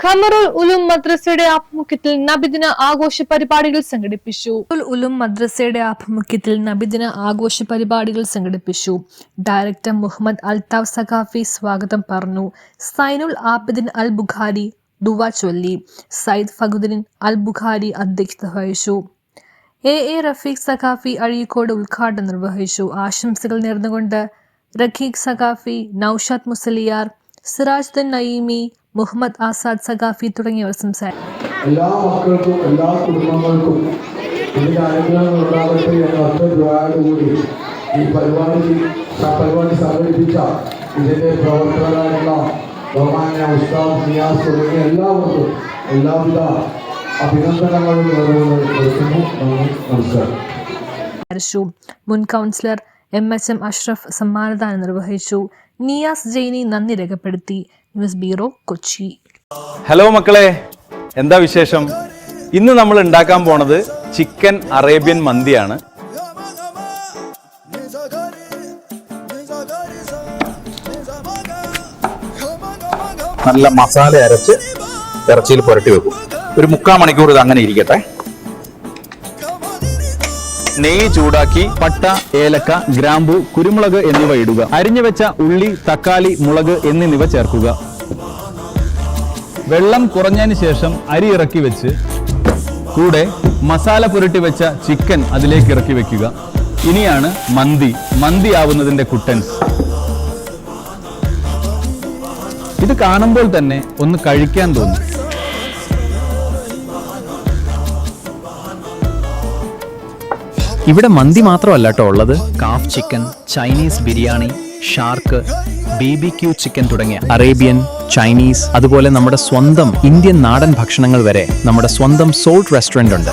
ഖമറുൽ ഉലൂം മദ്രസയുടെ ആഭിമുഖ്യത്തിൽ നബിദിന ആഘോഷ പരിപാടികൾ സംഘടിപ്പിച്ചു. ഉലൂം മദ്രസയുടെ ആഭിമുഖ്യത്തിൽ നബിദിന ആഘോഷ പരിപാടികൾ സംഘടിപ്പിച്ചു. ഡയറക്ടർ മുഹമ്മദ് അൽതാഫ് സഖാഫി സ്വാഗതം പറഞ്ഞു. സൈനുൽ ആബിദിൻ അൽ ബുഖാരി ദുആ ചൊല്ലി. സയ്യിദ് ഫഖ്റുദ്ദീൻ അൽ ബുഖാരി അധ്യക്ഷത വഹിച്ചു. എ റഫീഖ് സഖാഫി അഴീക്കോട് ഉദ്ഘാടനം നിർവഹിച്ചു. ആശംസകൾ നേർന്നുകൊണ്ട് റഖീഖ് സഖാഫി, നൌഷാദ് മുസലിയാർ, സിറാജുദ്ദീൻ നഈമി, മുഹമ്മദ് ആസാദ് സഖാഫി തുടങ്ങിയവർ സംസാരിച്ചു. എല്ലാ മക്കൾക്കും എല്ലാ കുടുംബങ്ങൾക്കും ഇതിന്റെ അനുഗ്രഹങ്ങൾ ഉണ്ടാകട്ടെ എന്ന ഒറ്റ ഈ പരിപാടി സംഘടിപ്പിച്ച ഇതിന്റെ പ്രവർത്തകരായിട്ടുള്ള ബഹുമാന്യ ഉസ്താദ് നിയാസ് തുടങ്ങിയ എല്ലാവർക്കും എല്ലാവിധ അഭിനന്ദനങ്ങളും നൽകുന്നു. നമസ്കാരം. മുൻ കൗൺസിലർ MHM അഷ്റഫ് സമ്മാനദാനം നിർവഹിച്ചു. നിയാസ് ജെയ്നി നന്ദി രേഖപ്പെടുത്തി. News bureau, Kochi. ഹലോ മക്കളെ, എന്താ വിശേഷം? ഇന്ന് നമ്മൾ ഉണ്ടാക്കാൻ പോണത് ചിക്കൻ അറേബ്യൻ മന്തിയാണ്. നല്ല മസാല അരച്ച് ഇറച്ചിയിൽ പുരട്ടി വെക്കും. ഒരു 3/4 മണിക്കൂർ ഇത് അങ്ങനെ ഇരിക്കട്ടെ. നെയ്യ് ചൂടാക്കി പട്ട, ഏലക്ക, ഗ്രാമ്പു, കുരുമുളക് എന്നിവ ഇടുക. അരിഞ്ഞു വെച്ച ഉള്ളി, തക്കാളി, മുളക് എന്നിവ ചേർക്കുക. വെള്ളം കുറഞ്ഞതിന് ശേഷം അരി ഇറക്കി വെച്ച് കൂടെ മസാല പുരട്ടി വെച്ച ചിക്കൻ അതിലേക്ക് ഇറക്കി വെക്കുക. ഇനിയാണ് മന്തി ആവുന്നതിന്റെ കുട്ടൻസ്. ഇത് കാണുമ്പോൾ തന്നെ ഒന്ന് കഴിക്കാൻ തോന്നും. ഇവിടെ മന്തി മാത്രമല്ല കേട്ടോ ഉള്ളത്. Calf chicken, Chinese biryani, shark, BBQ chicken തുടങ്ങിയ അറേബ്യൻ, ചൈനീസ്, അതുപോലെ നമ്മുടെ സ്വന്തം ഇന്ത്യൻ നാടൻ ഭക്ഷണങ്ങൾ വരെ നമ്മുടെ സ്വന്തം സോൾട്ട് റെസ്റ്റോറന്റ് ഉണ്ട്.